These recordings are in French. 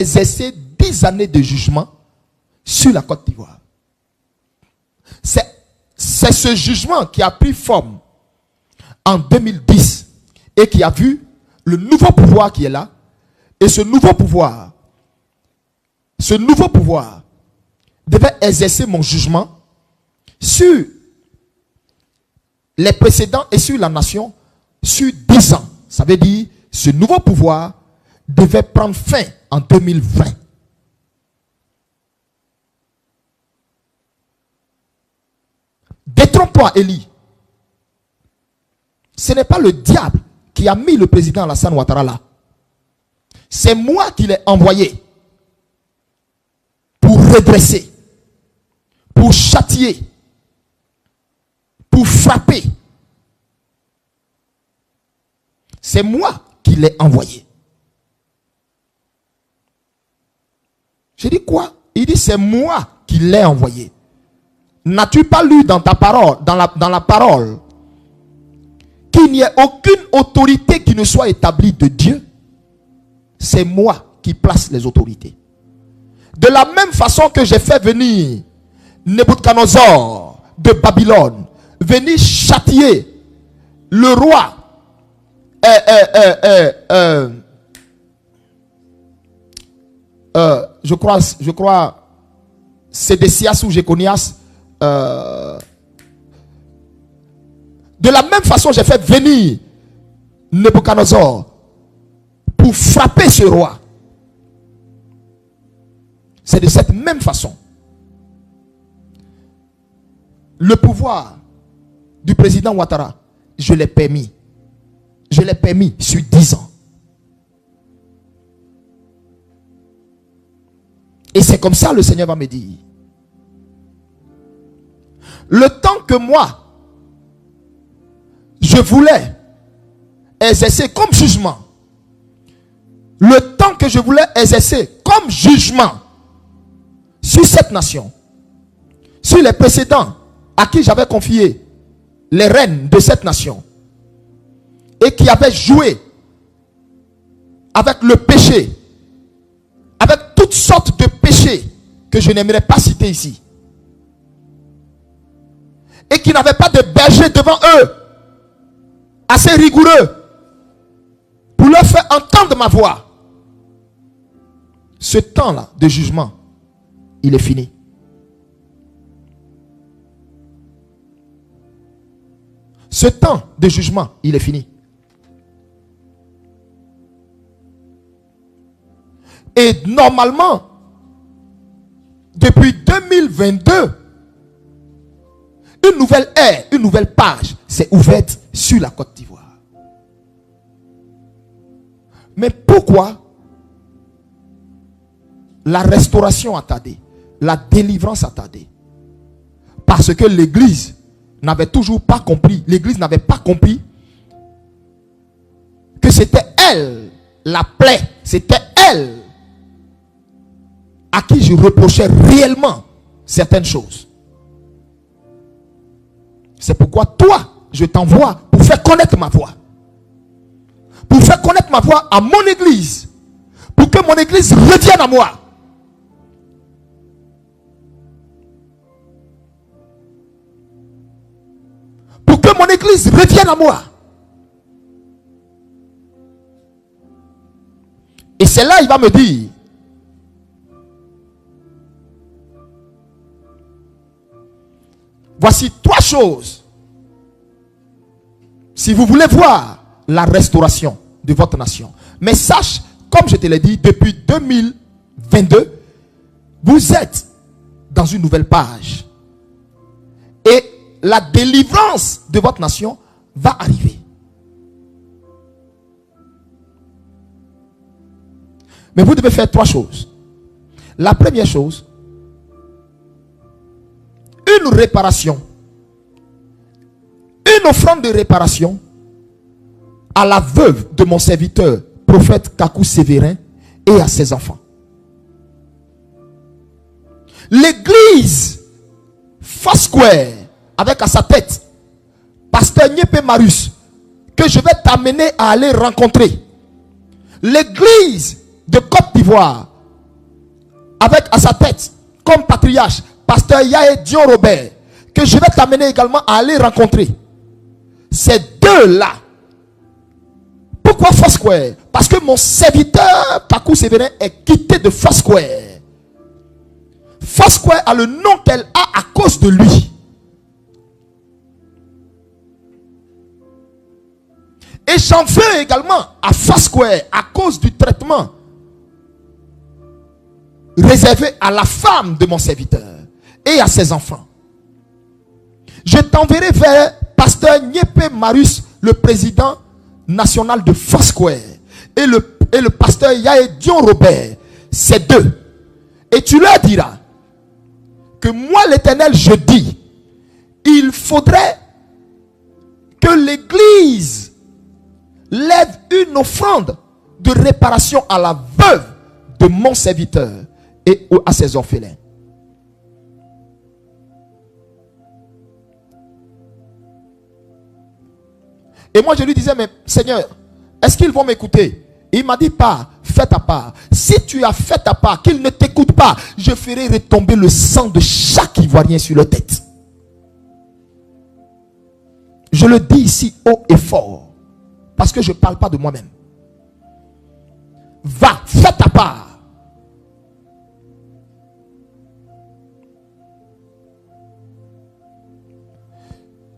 exercé 10 années de jugement sur la Côte d'Ivoire. C'est ce jugement qui a pris forme en 2010 et qui a vu le nouveau pouvoir qui est là. Et ce nouveau pouvoir devait exercer mon jugement sur les précédents et sur la nation sur 10 ans. Ça veut dire ce nouveau pouvoir devait prendre fin en 2020. Détrompe-toi, Élie. Ce n'est pas le diable qui a mis le président Alassane Ouattara là. C'est moi qui l'ai envoyé pour redresser, pour châtier, pour frapper. C'est moi qui l'ai envoyé. J'ai dit quoi? Il dit c'est moi qui l'ai envoyé. N'as-tu pas lu dans ta parole, dans la parole, qu'il n'y ait aucune autorité qui ne soit établie de Dieu? C'est moi qui place les autorités. De la même façon que j'ai fait venir Nebuchadnezzar de Babylone, venir châtier le roi je crois Sédécias ou Jéconias. De la même façon, j'ai fait venir Nebuchadnezzar pour frapper ce roi. C'est de cette même façon. Le pouvoir du président Ouattara, je l'ai permis. Je l'ai permis sur 10 ans. Et c'est comme ça le Seigneur va me dire. Le temps que moi, je voulais exercer comme jugement, le temps que je voulais exercer comme jugement sur cette nation, sur les précédents à qui j'avais confié les rênes de cette nation et qui avaient joué avec le péché, avec toutes sortes de péchés que je n'aimerais pas citer ici, et qui n'avaient pas de berger devant eux assez rigoureux pour leur faire entendre ma voix. Ce temps-là de jugement, il est fini. Ce temps de jugement, il est fini. Et normalement, depuis 2022, une nouvelle ère, une nouvelle page s'est ouverte sur la Côte d'Ivoire. Mais pourquoi la restauration a tardé, la délivrance a tardé? Parce que l'Église n'avait toujours pas compris, l'Église n'avait pas compris que c'était elle la plaie, c'était elle à qui je reprochais réellement certaines choses. C'est pourquoi toi, je t'envoie pour faire connaître ma voix. Pour faire connaître ma voix à mon église. Pour que mon église revienne à moi. Pour que mon église revienne à moi. Et c'est là il va me dire, voici 3 choses. Si vous voulez voir la restauration de votre nation. Mais sache, comme je te l'ai dit, depuis 2022, vous êtes dans une nouvelle page. Et la délivrance de votre nation va arriver. Mais vous devez faire 3 choses. La première chose, une réparation, une offrande de réparation à la veuve de mon serviteur, prophète Kakou Sévérin, et à ses enfants. L'église Foursquare, avec à sa tête pasteur Nyepé Marius, que je vais t'amener à aller rencontrer. L'église de Côte d'Ivoire, avec à sa tête, comme patriarche, pasteur Yaé Dion Robert, que je vais t'amener également à aller rencontrer. Ces deux-là. Pourquoi Foursquare? Parce que mon serviteur Kakou Sévérin est quitté de Foursquare. Foursquare a le nom qu'elle a à cause de lui. Et j'en veux également à Foursquare à cause du traitement réservé à la femme de mon serviteur et à ses enfants. Je t'enverrai vers pasteur Niépé Marius, le président national de Foursquare, et le pasteur Yaé Dion Robert, ces deux. Et tu leur diras que moi l'Éternel, je dis, il faudrait que l'Église lève une offrande de réparation à la veuve de mon serviteur et à ses orphelins. Et moi je lui disais, mais Seigneur, est-ce qu'ils vont m'écouter? Il m'a dit, pas, fais ta part. Si tu as fait ta part, qu'ils ne t'écoutent pas, je ferai retomber le sang de chaque Ivoirien sur leur tête. Je le dis ici haut et fort, parce que je ne parle pas de moi-même. Va, fais ta part.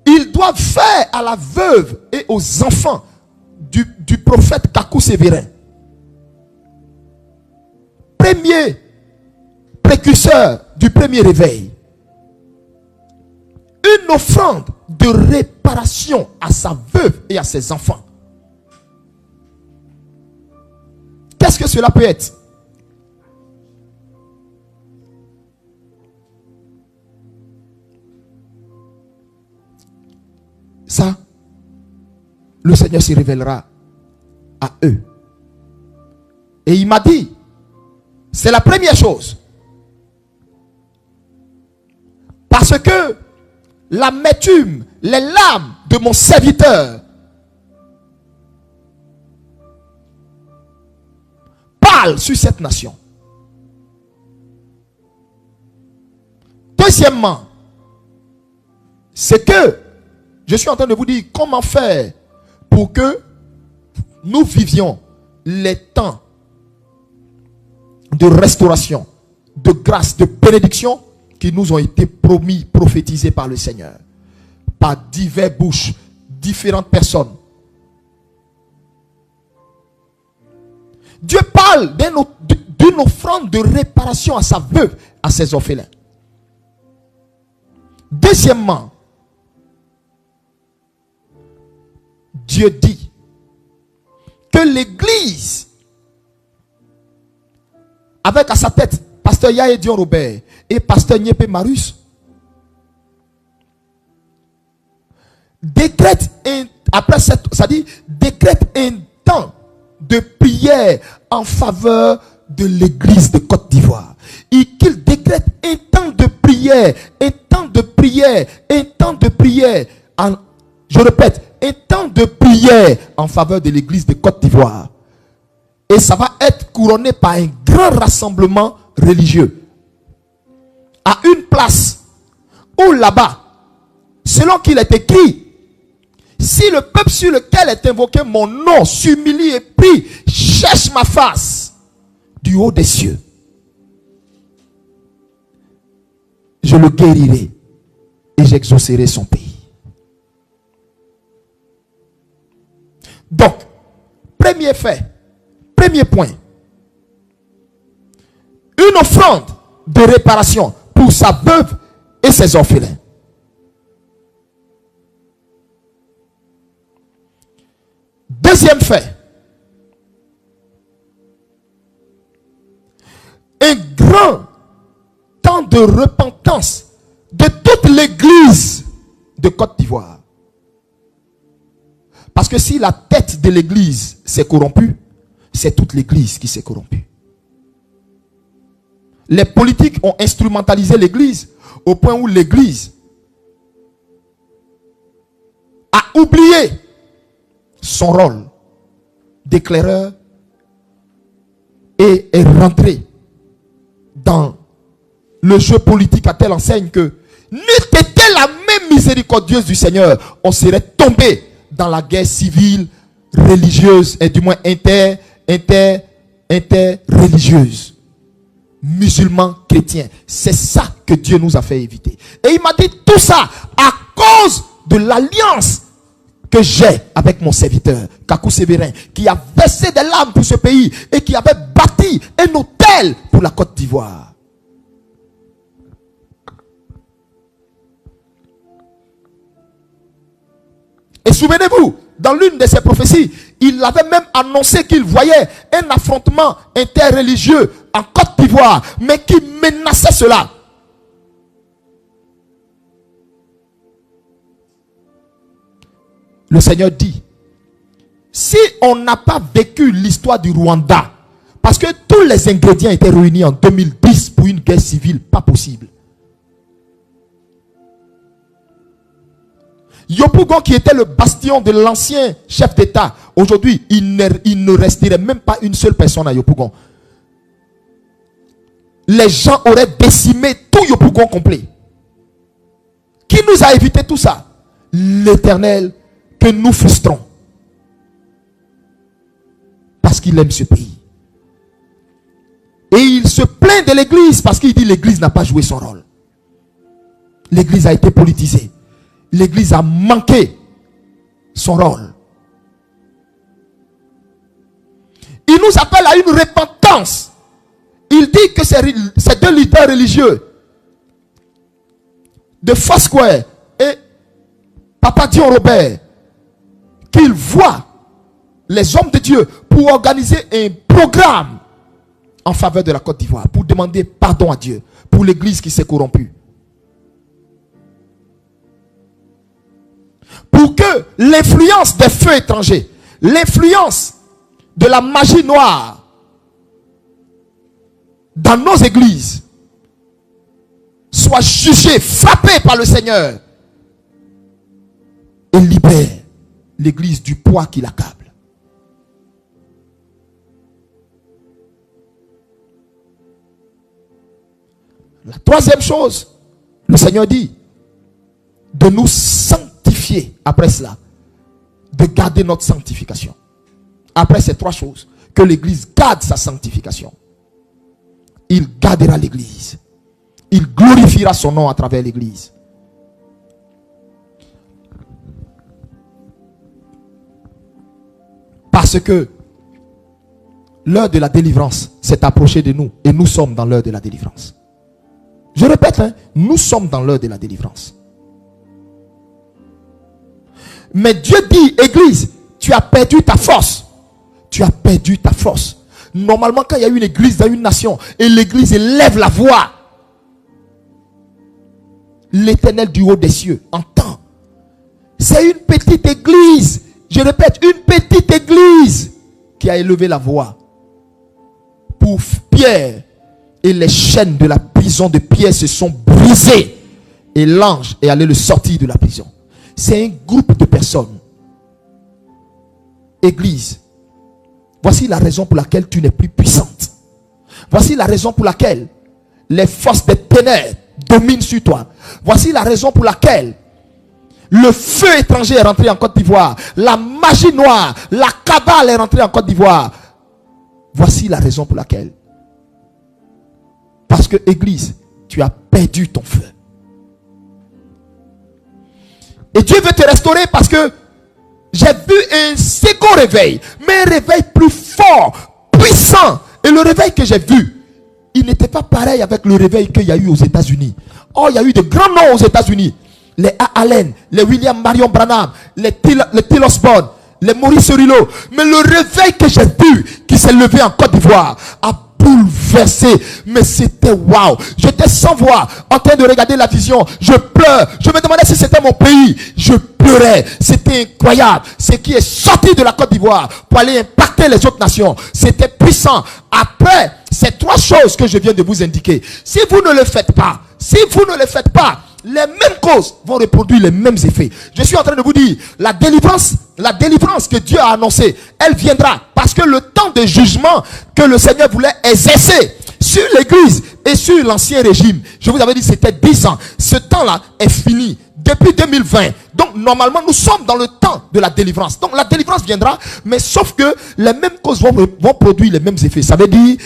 Ils doivent faire à la veuve et aux enfants du prophète Kakou Sévérin, premier précurseur du premier réveil, une offrande de réparation à sa veuve et à ses enfants. Qu'est-ce que cela peut être? Ça, le Seigneur se révélera à eux. Et il m'a dit, c'est la première chose. Parce que l'amertume, les larmes de mon serviteur parlent sur cette nation. Deuxièmement, c'est que je suis en train de vous dire comment faire pour que nous vivions les temps de restauration, de grâce, de bénédiction qui nous ont été promis, prophétisés par le Seigneur, par diverses bouches, différentes personnes. Dieu parle d'une offrande de réparation à sa veuve, à ses orphelins. Deuxièmement, Dieu dit que l'Église, avec à sa tête pasteur Yaé Dion Robert et pasteur Niépé Marius, décrète décrète un temps de prière en faveur de l'Église de Côte d'Ivoire. Et qu'il décrète un temps de prière, un temps de prière, un temps de prière, je répète, un temps de prière en faveur de l'Église de Côte d'Ivoire. Et ça va être couronné par un grand rassemblement religieux. À une place où là-bas, selon qu'il est écrit, si le peuple sur lequel est invoqué mon nom s'humilie et prie, cherche ma face du haut des cieux, je le guérirai et j'exaucerai son pays. Donc, premier fait, premier point, une offrande de réparation pour sa veuve et ses orphelins. Deuxième fait, un grand temps de repentance de toute l'Église de Côte d'Ivoire. Parce que si la tête de l'Église s'est corrompue, c'est toute l'Église qui s'est corrompue. Les politiques ont instrumentalisé l'Église au point où l'Église a oublié son rôle d'éclaireur et est rentrée dans le jeu politique à telle enseigne que n'eût été la même miséricordieuse du Seigneur, on serait tombé dans la guerre civile, religieuse, et du moins interreligieuse. Musulmans, chrétiens. C'est ça que Dieu nous a fait éviter. Et il m'a dit tout ça à cause de l'alliance que j'ai avec mon serviteur, Kakou Sévérin, qui a versé des larmes pour ce pays et qui avait bâti un hôtel pour la Côte d'Ivoire. Et souvenez-vous, dans l'une de ses prophéties, il avait même annoncé qu'il voyait un affrontement interreligieux en Côte d'Ivoire, mais qui menaçait cela. Le Seigneur dit, si on n'a pas vécu l'histoire du Rwanda, parce que tous les ingrédients étaient réunis en 2010 pour une guerre civile, pas possible. Yopougon, qui était le bastion de l'ancien chef d'État, aujourd'hui, il ne resterait même pas une seule personne à Yopougon. Les gens auraient décimé tout Yopougon complet. Qui nous a évité tout ça? L'Éternel que nous frustrons. Parce qu'il aime ce pays. Et il se plaint de l'église parce qu'il dit l'église n'a pas joué son rôle. L'église a été politisée. L'église a manqué son rôle. Il nous appelle à une repentance. Il dit que ces deux leaders religieux de Foursquare et Papa Dion Robert, qu'ils voient les hommes de Dieu pour organiser un programme en faveur de la Côte d'Ivoire, pour demander pardon à Dieu pour l'église qui s'est corrompue. Pour que l'influence des feux étrangers, l'influence de la magie noire dans nos églises soit jugée, frappée par le Seigneur et libère l'église du poids qui l'accable. La troisième chose, le Seigneur dit de nous sanctifier après cela, de garder notre sanctification. Après ces trois choses, que l'église garde sa sanctification. Il gardera l'église. Il glorifiera son nom à travers l'église. Parce que l'heure de la délivrance s'est approchée de nous et nous sommes dans l'heure de la délivrance. Je répète, nous sommes dans l'heure de la délivrance. Mais Dieu dit, église, tu as perdu ta force. Tu as perdu ta force. Normalement, quand il y a une église dans une nation et l'église élève la voix, l'Éternel du haut des cieux entend. C'est une petite église, je répète, une petite église qui a élevé la voix pour Pierre, et les chaînes de la prison de Pierre se sont brisées et l'ange est allé le sortir de la prison. C'est un groupe de personnes. Église, voici la raison pour laquelle tu n'es plus puissante. Voici la raison pour laquelle les forces des ténèbres dominent sur toi. Voici la raison pour laquelle le feu étranger est rentré en Côte d'Ivoire. La magie noire, la cabale est rentrée en Côte d'Ivoire. Voici la raison pour laquelle. Parce que, église, tu as perdu ton feu. Et Dieu veut te restaurer parce que j'ai vu un second réveil, mais un réveil plus fort, puissant. Et le réveil que j'ai vu, il n'était pas pareil avec le réveil qu'il y a eu aux États-Unis. Oh, il y a eu de grands noms aux États-Unis. Les A. Allen, les William Marion Branham, les Till Osborne, les Maurice Rilo. Mais le réveil que j'ai vu, qui s'est levé en Côte d'Ivoire, a bouleversé. Mais c'était waouh. J'étais sans voix, en train de regarder la vision. Je pleure. Je me demandais si c'était mon pays. Je pleurais. C'était incroyable. Ce qui est sorti de la Côte d'Ivoire pour aller impacter les autres nations. C'était puissant. Après, ces trois choses que je viens de vous indiquer, si vous ne le faites pas, les mêmes causes vont reproduire les mêmes effets. Je suis en train de vous dire, la délivrance que Dieu a annoncée, elle viendra parce que le temps de jugement que le Seigneur voulait exercer sur l'église Et sur l'ancien régime, je vous avais dit c'était 10 ans. Ce temps-là est fini depuis 2020. Donc normalement nous sommes dans le temps de la délivrance. Donc la délivrance viendra, mais sauf que les mêmes causes vont produire les mêmes effets. Ça veut dire,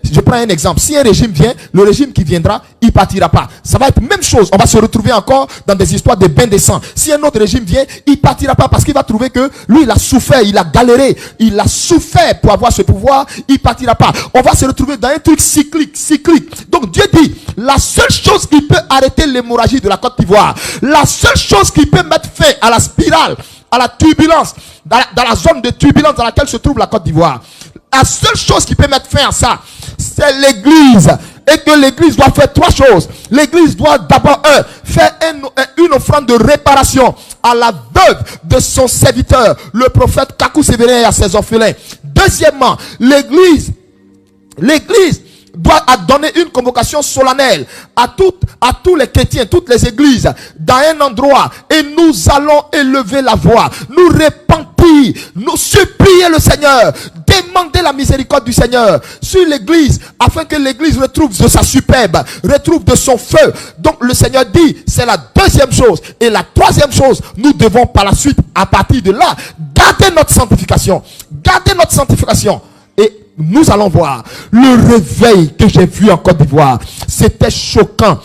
je prends un exemple. Si un régime vient, le régime qui viendra, il partira pas. Ça va être même chose. On va se retrouver encore dans des histoires de bain de sang. Si un autre régime vient, il partira pas parce qu'il va trouver que lui il a souffert, il a galéré, il a souffert pour avoir ce pouvoir, il partira pas. On va se retrouver dans un truc cyclique. Donc Dieu dit, la seule chose qui peut arrêter l'hémorragie de la Côte d'Ivoire, la seule chose qui peut mettre fin à la spirale, à la turbulence, dans la zone de turbulence dans laquelle se trouve la Côte d'Ivoire, la seule chose qui peut mettre fin à ça, c'est l'église. Et que l'église doit faire 3 choses. L'église doit d'abord, faire une offrande de réparation à la veuve de son serviteur, le prophète Kakou Sévérin, et à ses orphelins. Deuxièmement, l'église doit donner une convocation solennelle à tous les chrétiens, toutes les églises, dans un endroit, et nous allons élever la voix, nous repentir, nous supplier le Seigneur, demander la miséricorde du Seigneur sur l'église, afin que l'église retrouve de sa superbe, retrouve de son feu. Donc le Seigneur dit, c'est la deuxième chose. Et la troisième chose, nous devons par la suite, à partir de là, garder notre sanctification. Et nous allons voir le réveil que j'ai vu en Côte d'Ivoire. C'était choquant.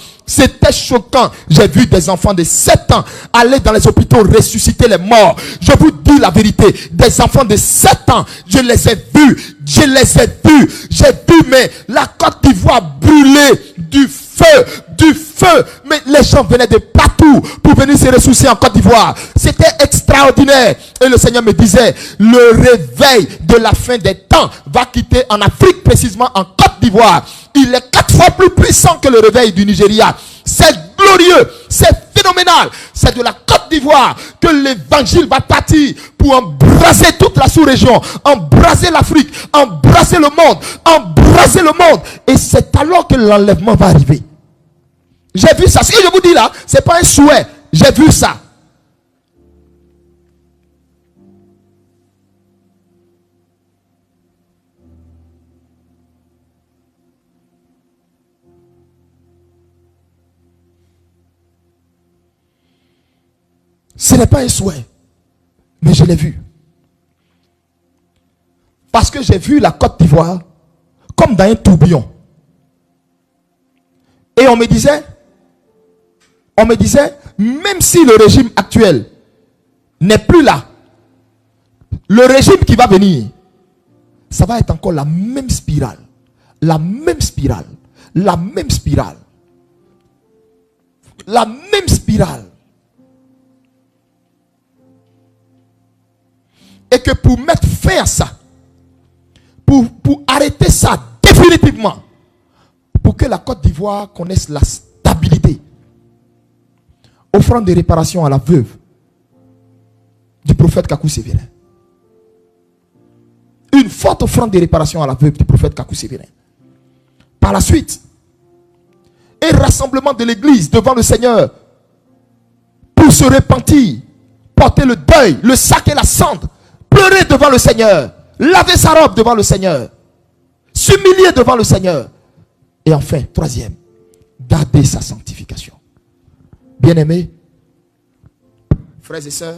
J'ai vu des enfants de 7 ans aller dans les hôpitaux ressusciter les morts. Je vous dis la vérité. Des enfants de 7 ans, je les ai vus. J'ai vu, mais la Côte d'Ivoire brûlée du feu. Mais les gens venaient de partout pour venir se ressourcer en Côte d'Ivoire. C'était extraordinaire. Et le Seigneur me disait, le réveil de la fin des temps va quitter en Afrique, précisément en Côte d'Ivoire. Il est 4 fois plus puissant que le réveil du Nigeria. C'est glorieux, c'est phénoménal. C'est de la Côte d'Ivoire que l'évangile va partir pour embraser toute la sous-région, embraser l'Afrique, embraser le monde. Et c'est alors que l'enlèvement va arriver. J'ai vu ça. Ce que je vous dis là, c'est pas un souhait. J'ai vu ça. Ce n'est pas un souhait, mais je l'ai vu. Parce que j'ai vu la Côte d'Ivoire comme dans un tourbillon. Et on me disait, même si le régime actuel n'est plus là, le régime qui va venir, ça va être encore la même spirale. Et que pour mettre fin à ça, pour arrêter ça définitivement, pour que la Côte d'Ivoire connaisse la stabilité, offrande de réparation à la veuve du prophète Kakou Sévérin. Une forte offrande de réparation à la veuve du prophète Kakou Sévérin. Par la suite, un rassemblement de l'église devant le Seigneur pour se repentir, porter le deuil, le sac et la cendre, pleurer devant le Seigneur, laver sa robe devant le Seigneur, s'humilier devant le Seigneur. Et enfin, troisième, garder sa sanctification. Bien-aimés, frères et sœurs,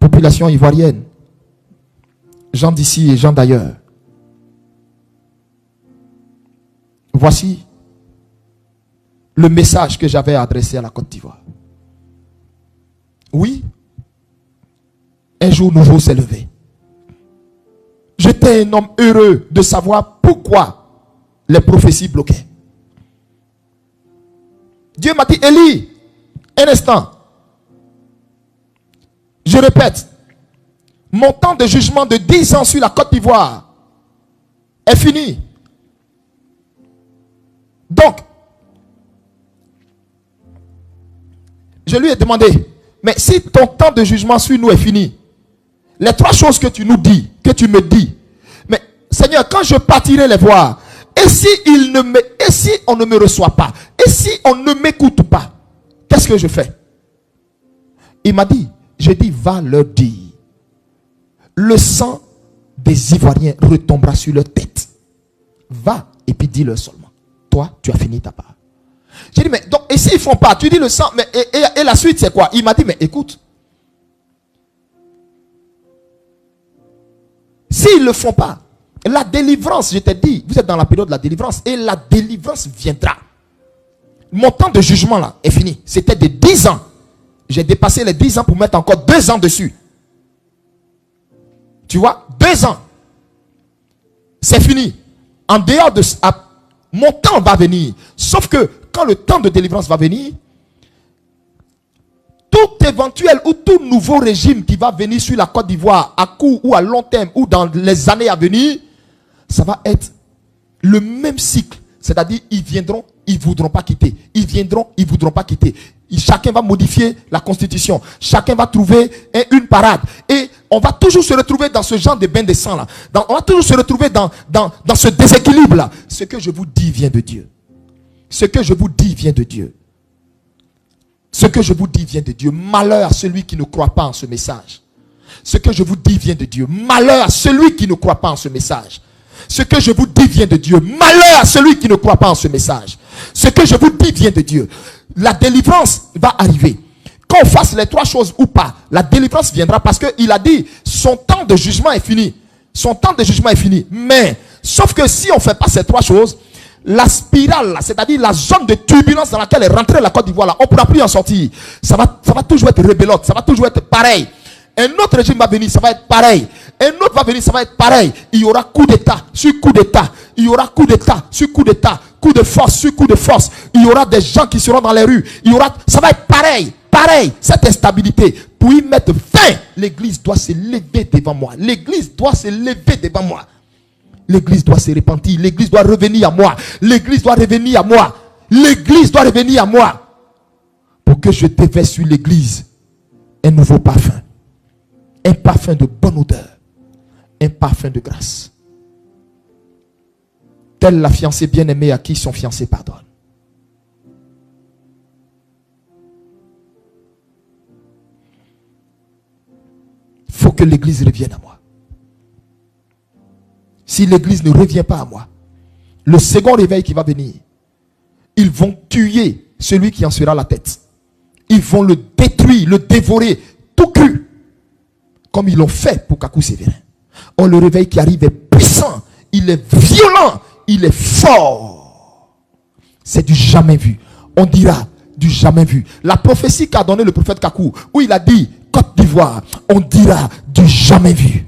population ivoirienne, gens d'ici et gens d'ailleurs, voici le message que j'avais adressé à la Côte d'Ivoire. Oui, un jour nouveau s'est levé. J'étais un homme heureux de savoir pourquoi les prophéties bloquaient. Dieu m'a dit, Élie, un instant. Je répète, mon temps de jugement de 10 ans sur la Côte d'Ivoire est fini. Donc, je lui ai demandé, mais si ton temps de jugement sur nous est fini, les 3 choses que tu nous dis, que tu me dis, mais Seigneur, quand je partirai les voir, et si on ne me reçoit pas, et si on ne m'écoute pas, qu'est-ce que je fais? Il m'a dit, je dis, va leur dire, le sang des Ivoiriens retombera sur leur tête. Va et puis dis-leur seulement. Toi, tu as fini ta part. J'ai dit, mais donc, et s'ils ne font pas, tu dis le sang, mais et la suite c'est quoi? Il m'a dit, mais écoute, s'ils ne le font pas, la délivrance, je t'ai dit, vous êtes dans la période de la délivrance, et la délivrance viendra. Mon temps de jugement là est fini. C'était de 10 ans. J'ai dépassé les 10 ans pour mettre encore 2 ans dessus. Tu vois, 2 ans. C'est fini. En dehors de ça, mon temps va venir. Sauf que quand le temps de délivrance va venir, tout éventuel ou tout nouveau régime qui va venir sur la Côte d'Ivoire à court ou à long terme ou dans les années à venir, ça va être le même cycle. C'est-à-dire, ils viendront, ils ne voudront pas quitter. Ils viendront, ils ne voudront pas quitter. Chacun va modifier la constitution. Chacun va trouver une parade. Et on va toujours se retrouver dans ce genre de bain de sang là. On va toujours se retrouver dans ce déséquilibre là. Ce que je vous dis vient de Dieu. Ce que je vous dis vient de Dieu. Ce que je vous dis vient de Dieu. Malheur à celui qui ne croit pas en ce message. Ce que je vous dis vient de Dieu. Malheur à celui qui ne croit pas en ce message. Ce que je vous dis vient de Dieu. Malheur à celui qui ne croit pas en ce message. Ce que je vous dis vient de Dieu. La délivrance va arriver. Qu'on fasse les 3 choses ou pas, la délivrance viendra parce qu'il a dit, son temps de jugement est fini. Son temps de jugement est fini. Mais, sauf que si on ne fait pas ces 3 choses, la spirale, c'est-à-dire la zone de turbulence dans laquelle est rentrée la Côte d'Ivoire, on ne pourra plus en sortir. Ça va toujours être rebelote, ça va toujours être pareil. Un autre régime va venir, ça va être pareil. Un autre va venir, ça va être pareil. Il y aura coup d'état sur coup d'état. Il y aura coup d'état sur coup d'état. Coup de force sur coup de force. Il y aura des gens qui seront dans les rues. Ça va être pareil. Pareil. Cette instabilité. Pour y mettre fin, l'église doit se lever devant moi. L'église doit se lever devant moi. L'église doit se repentir. L'église doit revenir à moi. L'église doit revenir à moi. L'église doit revenir à moi. Pour que je déverse sur l'église un nouveau parfum. Un parfum de bonne odeur. Un parfum de grâce. Telle la fiancée bien-aimée à qui son fiancé pardonne. Il faut que l'église revienne à moi. Si l'église ne revient pas à moi, le second réveil qui va venir, ils vont tuer celui qui en sera la tête. Ils vont le détruire, le dévorer, tout cru. Comme ils l'ont fait pour Kakou Sévérin. Or, le réveil qui arrive est puissant, il est violent, il est fort. C'est du jamais vu. On dira du jamais vu. La prophétie qu'a donné le prophète Kakou, où il a dit Côte d'Ivoire, on dira du jamais vu.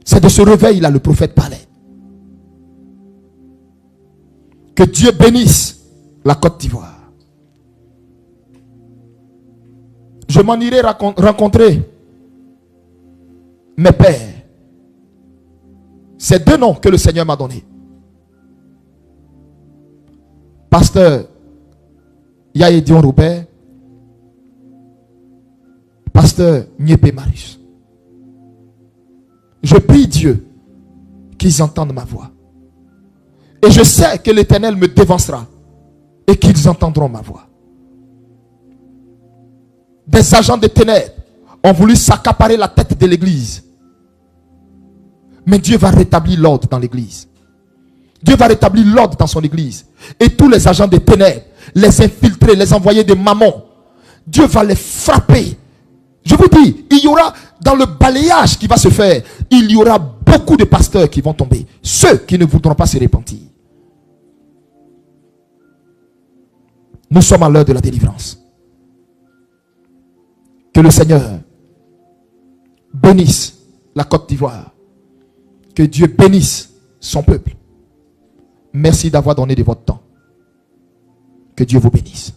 C'est de ce réveil-là le prophète parlait. Que Dieu bénisse la Côte d'Ivoire. Je m'en irai rencontrer mes pères. C'est 2 noms que le Seigneur m'a donnés. Pasteur Yaédion Robert, Pasteur Nyepé Marius. Je prie Dieu qu'ils entendent ma voix. Et je sais que l'Éternel me dévancera et qu'ils entendront ma voix. Des agents de ténèbres ont voulu s'accaparer la tête de l'église. Mais Dieu va rétablir l'ordre dans l'église. Dieu va rétablir l'ordre dans son église. Et tous les agents de ténèbres, les infiltrés, les envoyés de mammon, Dieu va les frapper. Je vous dis, il y aura dans le balayage qui va se faire, il y aura beaucoup de pasteurs qui vont tomber. Ceux qui ne voudront pas se repentir. Nous sommes à l'heure de la délivrance. Que le Seigneur bénisse la Côte d'Ivoire. Que Dieu bénisse son peuple. Merci d'avoir donné de votre temps. Que Dieu vous bénisse.